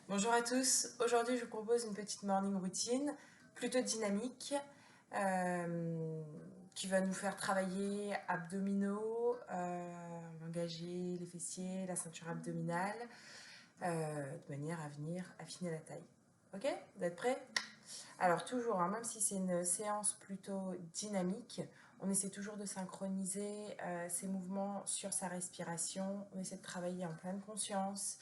Bonjour à tous, aujourd'hui je vous propose une petite morning routine plutôt dynamique qui va nous faire travailler abdominaux, engager les fessiers, la ceinture abdominale de manière à venir affiner la taille. Ok? Vous êtes prêts? Alors toujours, même si c'est une séance plutôt dynamique, on essaie toujours de synchroniser ses mouvements sur sa respiration, on essaie de travailler en pleine conscience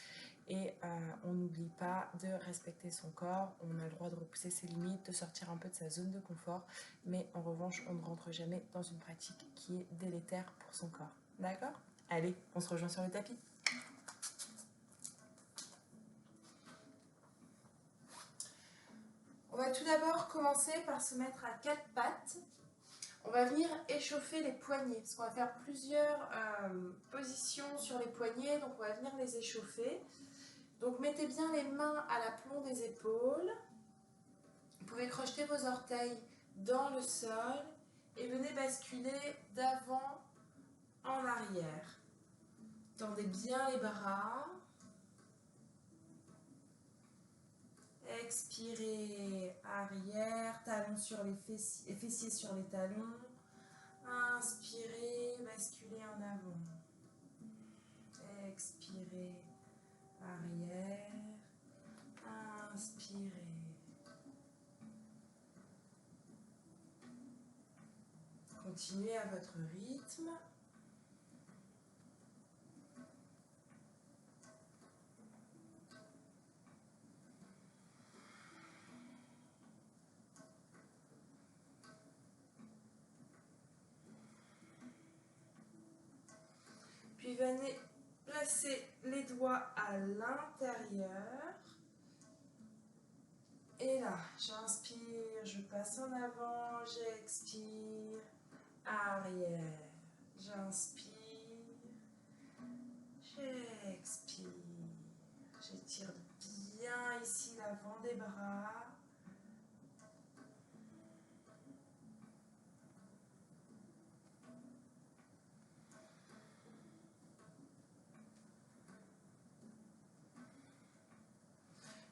et on n'oublie pas de respecter son corps, on a le droit de repousser ses limites, de sortir un peu de sa zone de confort, mais en revanche on ne rentre jamais dans une pratique qui est délétère pour son corps. D'accord? Allez, on se rejoint sur le tapis. On va tout d'abord commencer par se mettre à quatre pattes. On va venir échauffer les poignets, parce qu'on va faire plusieurs positions sur les poignets, donc on va venir les échauffer. Donc mettez bien les mains à l'aplomb des épaules. Vous pouvez crocheter vos orteils dans le sol et venez basculer d'avant en arrière. Tendez bien les bras. Expirez, arrière, talons sur les fessiers, fessiers sur les talons. Inspirez, basculez en avant. Expirez, arrière. Inspirez. Continuez à votre rythme. Puis venez placer les doigts à l'intérieur. Et là, j'inspire, je passe en avant, j'expire, arrière. J'inspire, j'expire. J'étire bien ici l'avant des bras.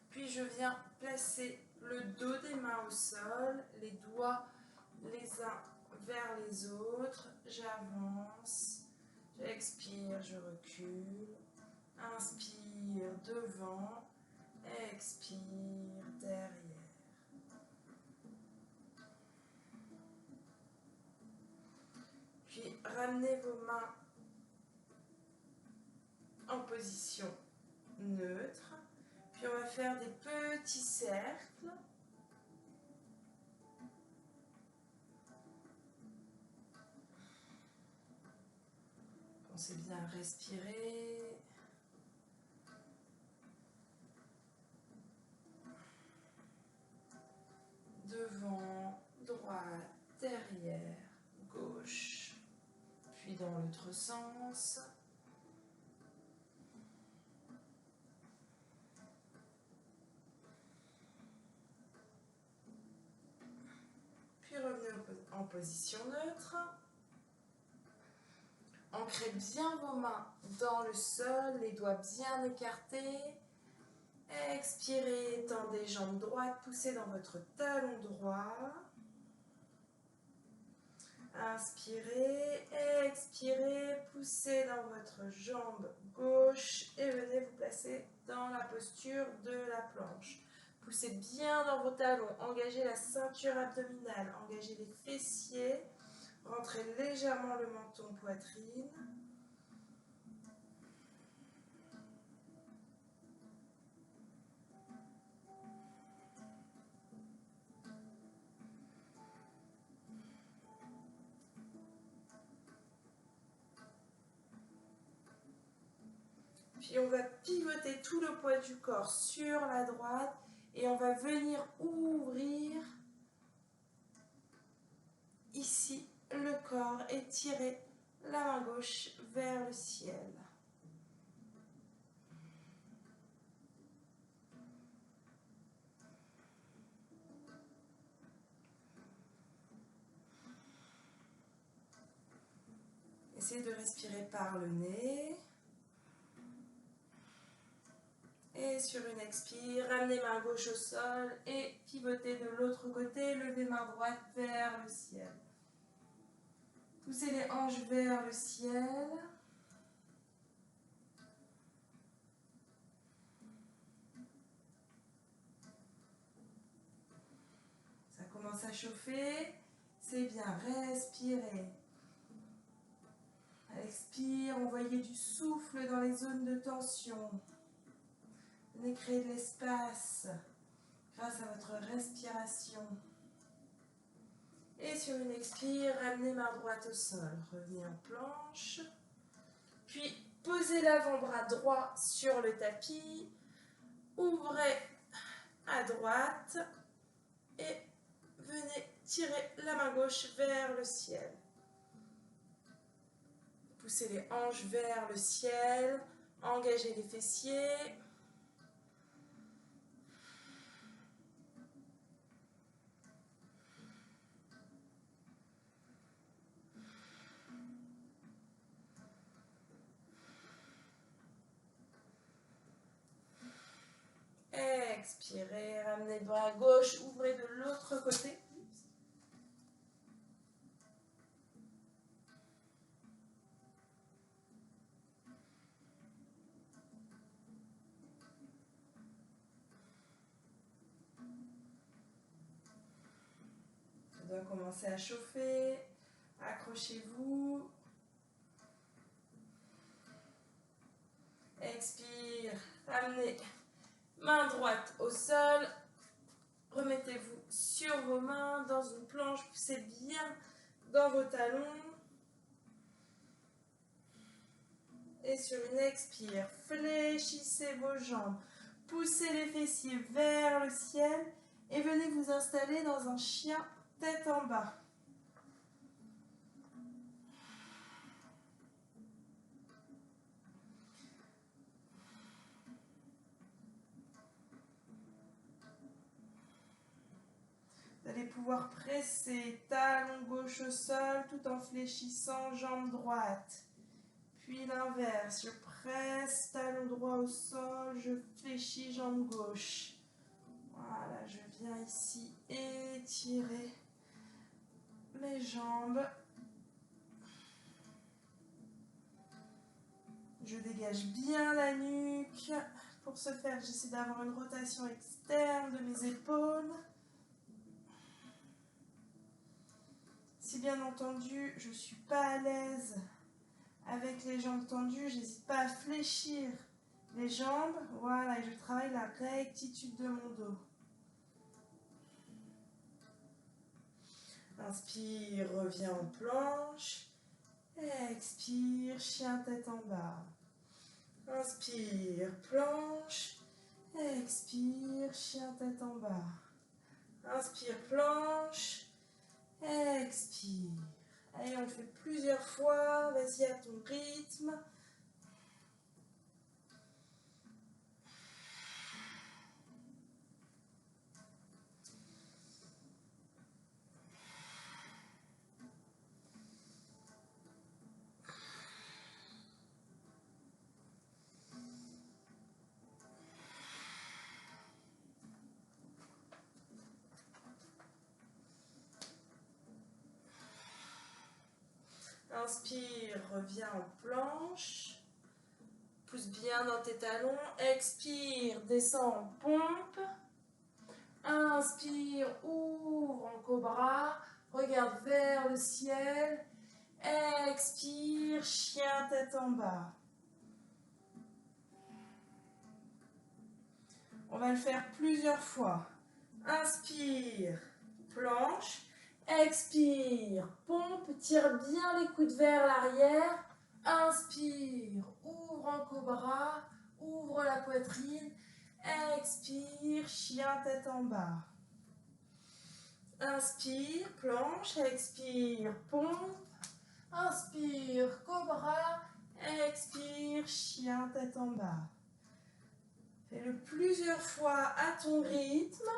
Puis je viens placer le dos des mains au sol, les doigts les uns vers les autres. J'avance, j'expire, je recule. Inspire devant, expire derrière. Puis ramenez vos mains en position neutre. Puis on va faire des petits cercles. Pensez bien à respirer. Devant, droite, derrière, gauche. Puis dans l'autre sens. Puis revenez en position neutre. Ancrez bien vos mains dans le sol, les doigts bien écartés. Expirez, tendez jambes droites, poussez dans votre talon droit. Inspirez, expirez, poussez dans votre jambe gauche et venez vous placer dans la posture de la planche. Poussez bien dans vos talons, engagez la ceinture abdominale, engagez les fessiers, rentrez légèrement le menton poitrine. Puis on va pivoter tout le poids du corps sur la droite et on va venir ouvrir ici le corps et tirer la main gauche vers le ciel. Essayez de respirer par le nez. Et sur une expire, ramenez main gauche au sol et pivotez de l'autre côté, levez main droite vers le ciel. Poussez les hanches vers le ciel. Ça commence à chauffer, c'est bien, respirez. Expire, envoyez du souffle dans les zones de tension. Venez créer de l'espace grâce à votre respiration. Et sur une expire, ramenez main droite au sol. Revenez en planche. Puis posez l'avant-bras droit sur le tapis. Ouvrez à droite. Et venez tirer la main gauche vers le ciel. Poussez les hanches vers le ciel. Engagez les fessiers. Expirez, ramenez le bras gauche, ouvrez de l'autre côté. Ça doit commencer à chauffer. Accrochez-vous. Expire, ramenez main droite au sol. Remettez-vous sur vos mains dans une planche. Poussez bien dans vos talons. Et sur une expire, fléchissez vos jambes. Poussez les fessiers vers le ciel. Et venez vous installer dans un chien tête en bas. Vous allez pouvoir presser talon gauche au sol tout en fléchissant jambe droite. Puis l'inverse, je presse talon droit au sol, je fléchis jambe gauche. Voilà, je viens ici étirer mes jambes. Je dégage bien la nuque. Pour ce faire, j'essaie d'avoir une rotation externe de mes épaules. Si bien entendu, je ne suis pas à l'aise avec les jambes tendues, j'hésite pas à fléchir les jambes. Voilà, et je travaille la rectitude de mon dos. Inspire, reviens en planche. Expire, chien tête en bas. Inspire, planche. Expire, chien tête en bas. Inspire, planche. Expire. Allez, on le fait plusieurs fois. Vas-y à ton rythme. Inspire, reviens en planche. Pousse bien dans tes talons. Expire, descends en pompe. Inspire, ouvre en cobra. Regarde vers le ciel. Expire, chien tête en bas. On va le faire plusieurs fois. Inspire, planche. Expire, pompe, tire bien les coudes vers l'arrière. Inspire, ouvre en cobra, ouvre la poitrine. Expire, chien tête en bas. Inspire, planche, expire, pompe. Inspire, cobra. Expire, chien tête en bas. Fais-le plusieurs fois à ton rythme.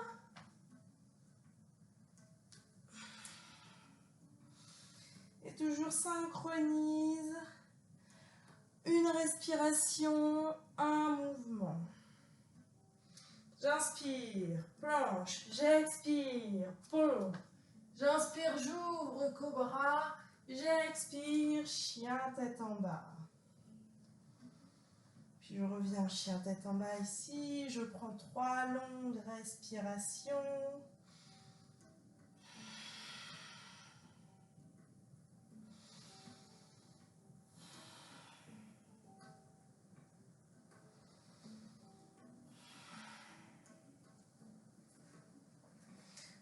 Et toujours synchronise une respiration, un mouvement. J'inspire, planche, j'expire, pont. J'inspire, j'ouvre, cobra. J'expire, chien tête en bas. Puis je reviens chien tête en bas ici. Je prends 3 longues respirations.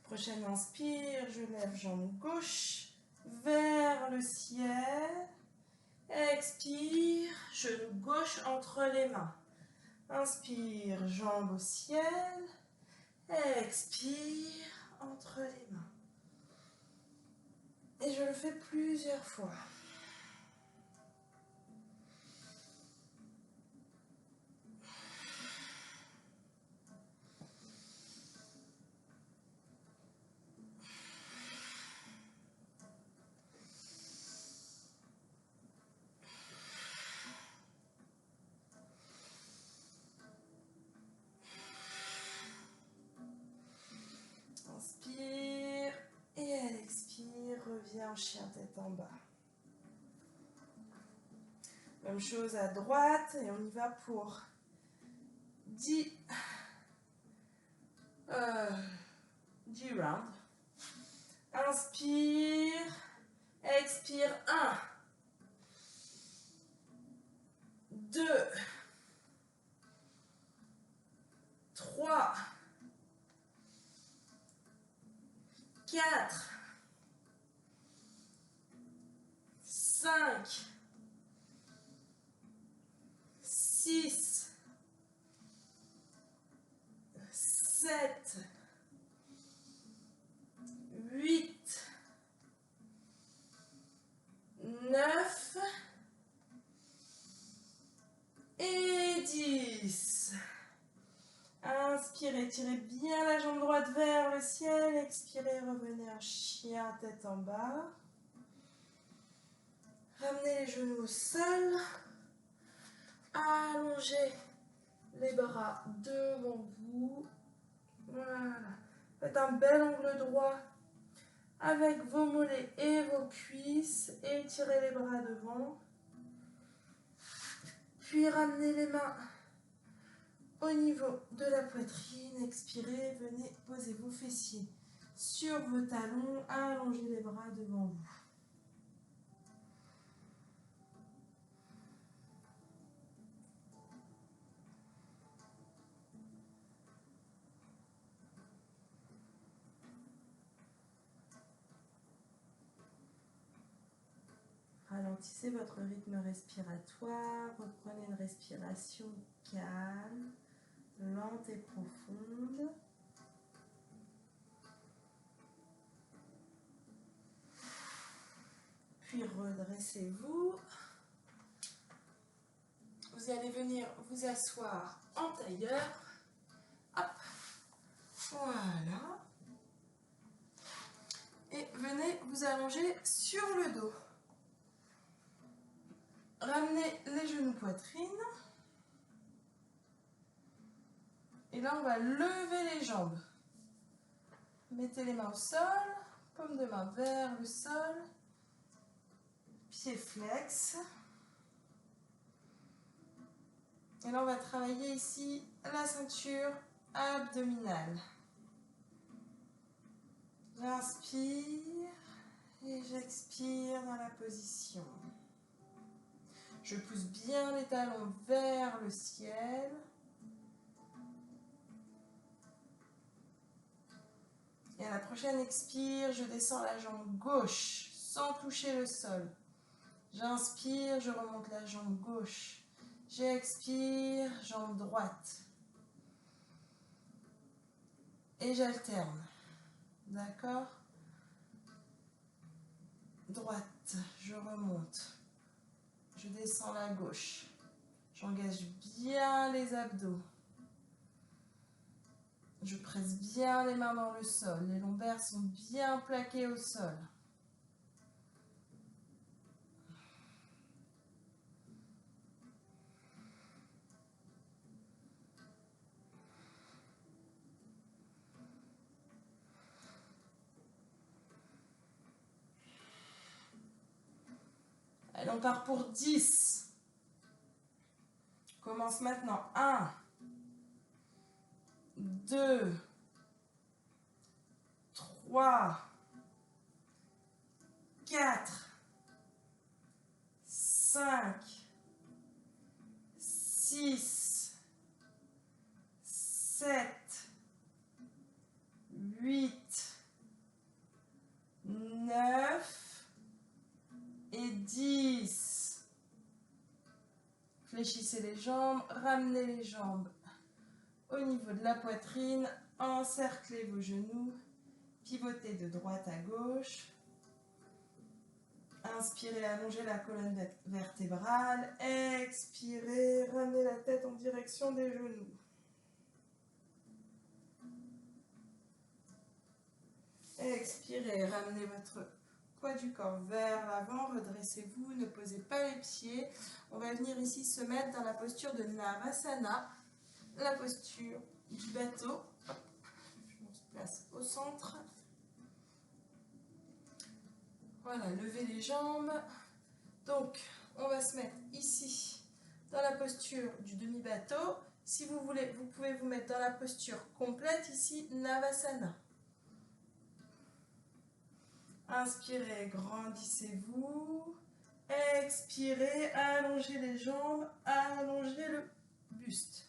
Prochaine inspire, je lève jambe gauche vers le ciel. Expire, genou gauche entre les mains. Inspire, jambe au ciel. Expire, entre les mains. Et je le fais plusieurs fois. Inspire et elle expire, revient en chien tête en bas. Même chose à droite et on y va pour 10 rounds. Inspire, expire, 1, 2, 3, 4, 5, 6, 7, 8, 9 et 10. Inspirez, tirez bien la jambe droite vers le ciel. Expirez, revenez en chien tête en bas. Ramenez les genoux au sol. Allongez les bras devant vous. Voilà. Faites un bel angle droit avec vos mollets et vos cuisses. Étirez les bras devant. Puis ramenez les mains au niveau de la poitrine. Expirez, venez poser vos fessiers sur vos talons. Allongez les bras devant vous. Ralentissez votre rythme respiratoire, reprenez une respiration calme, lente et profonde. Puis redressez-vous. Vous allez venir vous asseoir en tailleur. Hop, voilà. Et venez vous allonger sur le dos. Ramenez les genoux poitrine. Et là, on va lever les jambes. Mettez les mains au sol, paume de main vers le sol, pied flex. Et là, on va travailler ici la ceinture abdominale. J'inspire et j'expire dans la position. Je pousse bien les talons vers le ciel. Et à la prochaine expire, je descends la jambe gauche sans toucher le sol. J'inspire, je remonte la jambe gauche. J'expire, jambe droite. Et j'alterne. D'accord? Droite, je remonte. Je descends la gauche. J'engage bien les abdos. Je presse bien les mains dans le sol. Les lombaires sont bien plaqués au sol. on part pour 10. Commence maintenant. 1, 2, 3, 4, 5, 6, 7, 8, 9 et 10. Fléchissez les jambes, ramenez les jambes au niveau de la poitrine, encerclez vos genoux, pivotez de droite à gauche. Inspirez, allongez la colonne vertébrale. Expirez, ramenez la tête en direction des genoux. Expirez, ramenez votre poids du corps vers l'avant, redressez-vous, ne posez pas les pieds. On va venir ici se mettre dans la posture de Navasana, la posture du bateau. Je me place au centre. Voilà, levez les jambes. Donc, on va se mettre ici dans la posture du demi-bateau. Si vous voulez, vous pouvez vous mettre dans la posture complète ici, Navasana. Inspirez, grandissez-vous. Expirez, allongez les jambes, allongez le buste.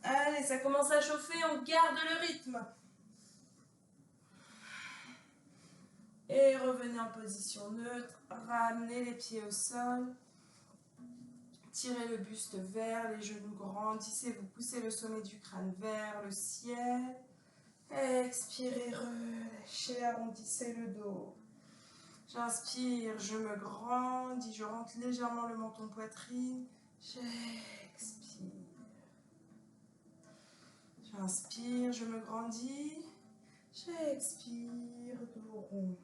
Allez, ça commence à chauffer, on garde le rythme. Et revenez en position neutre, ramenez les pieds au sol. Tirez le buste vers les genoux, grandissez, vous poussez le sommet du crâne vers le ciel. Expirez, relâchez, arrondissez le dos. J'inspire, je me grandis, je rentre légèrement le menton poitrine. J'expire. J'inspire, je me grandis. J'expire, dos rond.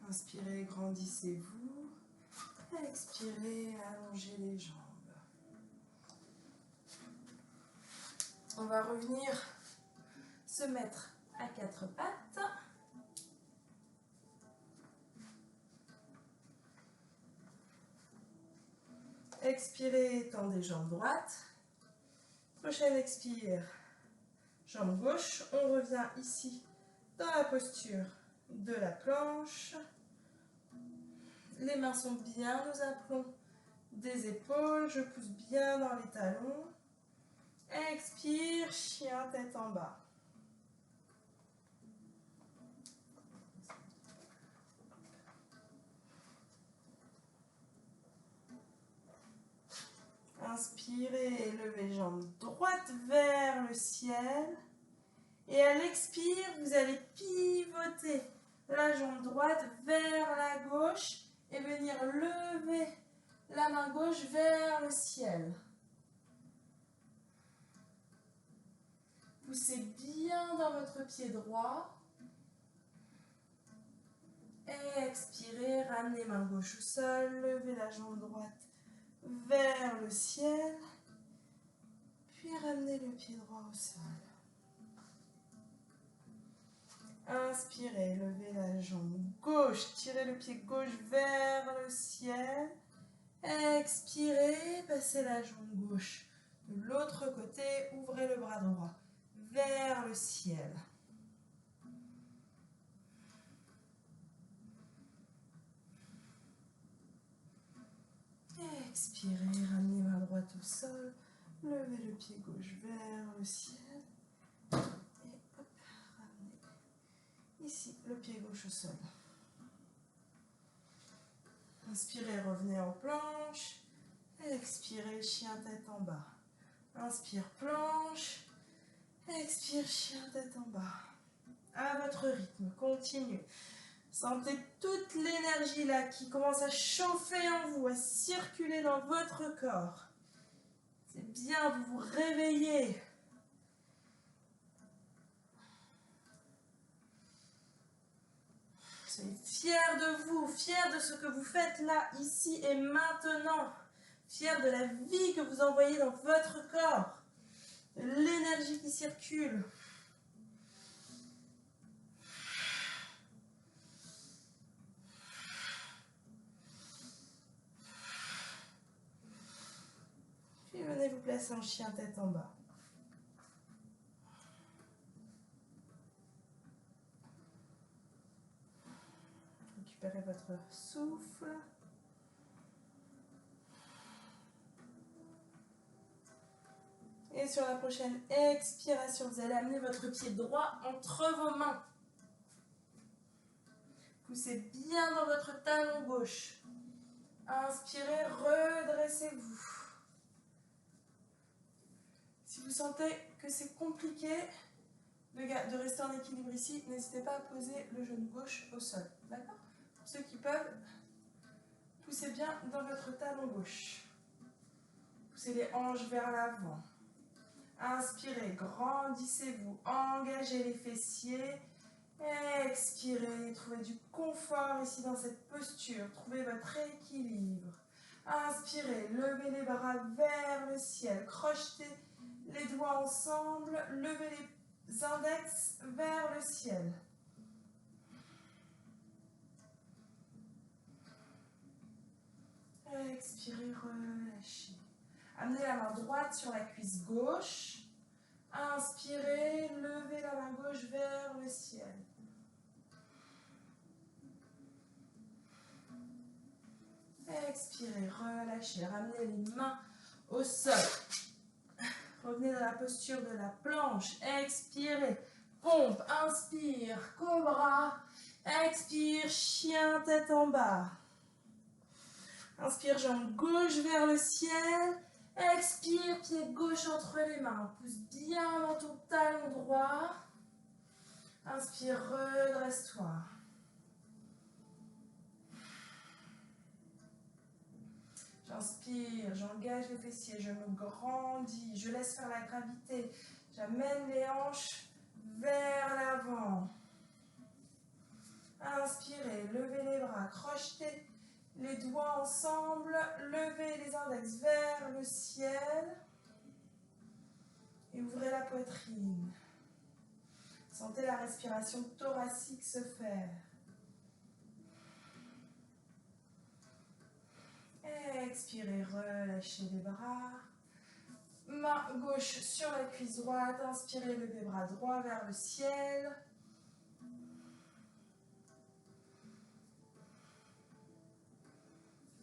Inspirez, grandissez-vous. Expirez, allongez les jambes. On va revenir se mettre à quatre pattes. Expirez, tendez jambe droite. Prochaine expire, jambe gauche. On revient ici dans la posture de la planche. Les mains sont bien aux aplomb des épaules. Je pousse bien dans les talons. Expire, chien tête en bas. Inspirez, levez jambe droite vers le ciel. Et à l'expire, vous allez pivoter la jambe droite vers la gauche et venir lever la main gauche vers le ciel. Poussez bien dans votre pied droit. Expirez, ramenez main gauche au sol, levez la jambe droite vers le ciel, puis ramenez le pied droit au sol. Inspirez, levez la jambe gauche, tirez le pied gauche vers le ciel. Expirez, passez la jambe gauche de l'autre côté, ouvrez le bras droit vers le ciel. Expirez, ramenez main droite au sol, levez le pied gauche vers le ciel. Et hop, ramenez ici le pied gauche au sol. Inspirez, revenez en planche. Expirez, chien tête en bas. Inspire, planche. Expire, chien tête en bas. À votre rythme, continuez. Sentez toute l'énergie là qui commence à chauffer en vous, à circuler dans votre corps. C'est bien, vous vous réveillez. Soyez fiers de vous, fiers de ce que vous faites là, ici et maintenant. Fiers de la vie que vous envoyez dans votre corps. De l'énergie qui circule. Puis venez vous placer en chien tête en bas. Récupérez votre souffle. Et sur la prochaine expiration, vous allez amener votre pied droit entre vos mains. Poussez bien dans votre talon gauche. Inspirez, redressez-vous. Si vous sentez que c'est compliqué de rester en équilibre ici, n'hésitez pas à poser le genou gauche au sol. D'accord? Pour ceux qui peuvent, poussez bien dans votre talon gauche. Poussez les hanches vers l'avant. Inspirez, grandissez-vous, engagez les fessiers. Expirez, trouvez du confort ici dans cette posture. Trouvez votre équilibre. Inspirez, levez les bras vers le ciel. Crochetez les doigts ensemble. Levez les index vers le ciel. Expirez, relâchez. Amenez la main droite sur la cuisse gauche. Inspirez, levez la main gauche vers le ciel. Expirez, relâchez, ramenez les mains au sol. Revenez dans la posture de la planche. Expirez, pompe, inspire, cobra. Expire, chien tête en bas. Inspire, jambe gauche vers le ciel. Expire, pied gauche entre les mains. Pousse bien dans ton talon droit. Inspire, redresse-toi. J'inspire, j'engage les fessiers, je me grandis, je laisse faire la gravité. J'amène les hanches vers l'avant. Inspirez, levez les bras, crochetez les doigts ensemble, levez les index vers le ciel et ouvrez la poitrine. Sentez la respiration thoracique se faire. Expirez, relâchez les bras. Main gauche sur la cuisse droite. Inspirez, levez bras droit vers le ciel.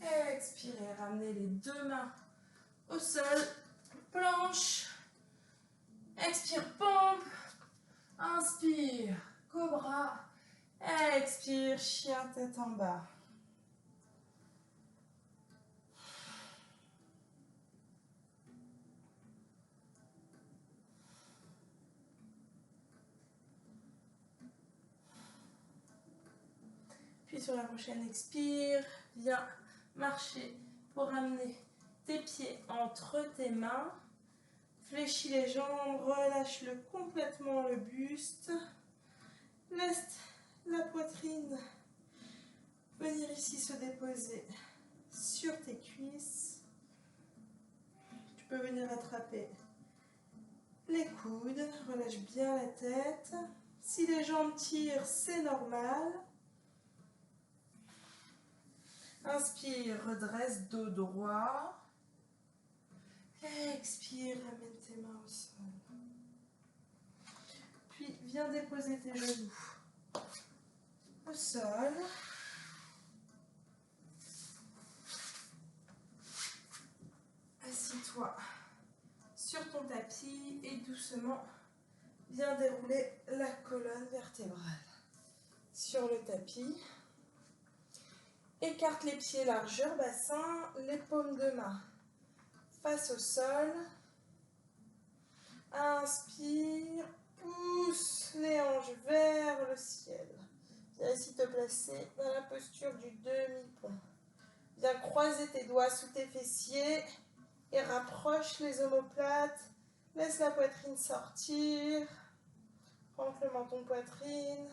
Expirez, ramenez les deux mains au sol. Planche. Expire, pompe. Inspire, cobra. Expire, chien tête en bas. Puis sur la prochaine expire, viens marcher pour amener tes pieds entre tes mains. Fléchis les jambes, relâche-le complètement le buste. Laisse la poitrine venir ici se déposer sur tes cuisses. Tu peux venir attraper les coudes, relâche bien la tête. Si les jambes tirent, c'est normal. Inspire, redresse, dos droit. Expire, amène tes mains au sol. Puis, viens déposer tes genoux au sol. Assis-toi sur ton tapis et doucement, viens dérouler la colonne vertébrale sur le tapis. Écarte les pieds largeur bassin, les paumes de main face au sol. Inspire, pousse les hanches vers le ciel. Viens ici te placer dans la posture du demi-pont. Viens croiser tes doigts sous tes fessiers et rapproche les omoplates. Laisse la poitrine sortir. Rentre le menton poitrine.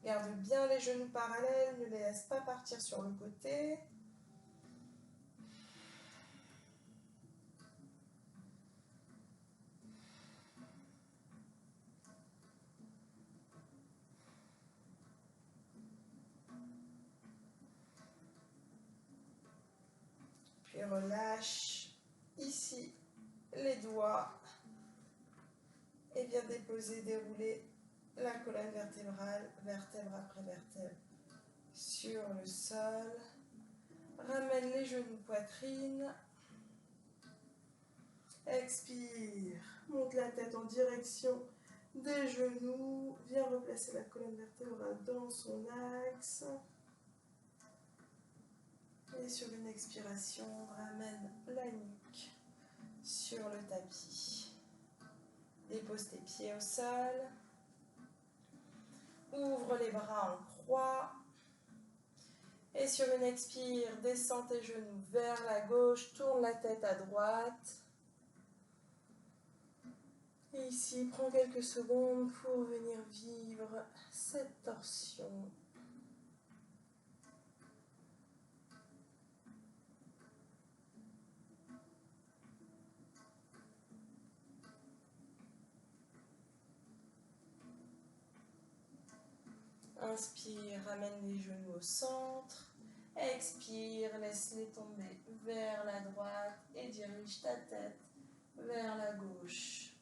Garde bien les genoux parallèles, ne les laisse pas partir sur le côté. Puis relâche ici les doigts et viens déposer, dérouler la colonne vertébrale, vertèbre après vertèbre sur le sol. Ramène les genoux poitrine. Expire, monte la tête en direction des genoux. Viens replacer la colonne vertébrale dans son axe. Et sur une expiration, ramène la nuque sur le tapis. Dépose tes pieds au sol. Ouvre les bras en croix. Et sur une expire, descends tes genoux vers la gauche, tourne la tête à droite. Et ici, prends quelques secondes pour venir vivre cette torsion. Inspire, ramène les genoux au centre. Expire, laisse-les tomber vers la droite et dirige ta tête vers la gauche.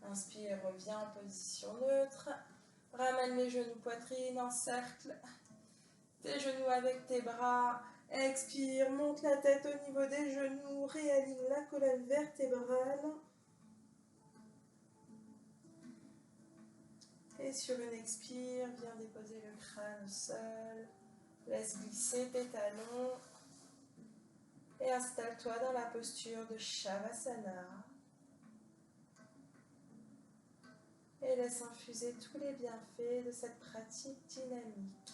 Inspire, reviens en position neutre. Ramène les genoux poitrine en cercle. Tes genoux avec tes bras. Expire, monte la tête au niveau des genoux. Réaligne la colonne vertébrale. Et sur une expire, viens déposer le crâne au sol. Laisse glisser tes talons. Et installe-toi dans la posture de Shavasana. Et laisse infuser tous les bienfaits de cette pratique dynamique.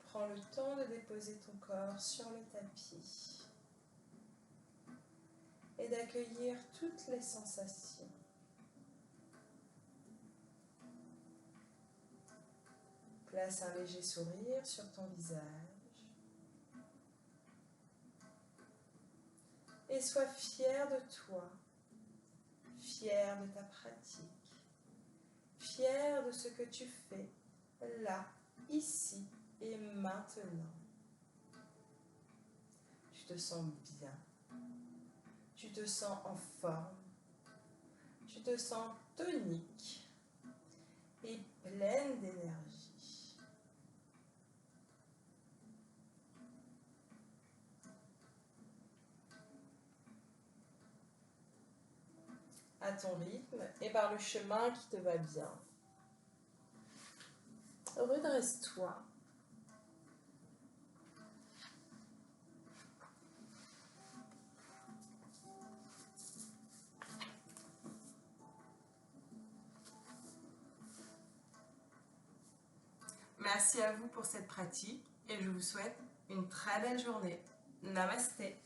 Prends le temps de déposer ton corps sur le tapis et d'accueillir toutes les sensations. Place un léger sourire sur ton visage et sois fier de toi, fier de ta pratique, fier de ce que tu fais là, ici et maintenant. Tu te sens bien, tu te sens en forme, tu te sens tonique et pleine d'énergie. À ton rythme et par le chemin qui te va bien. Redresse-toi. Merci à vous pour cette pratique et je vous souhaite une très belle journée. Namasté.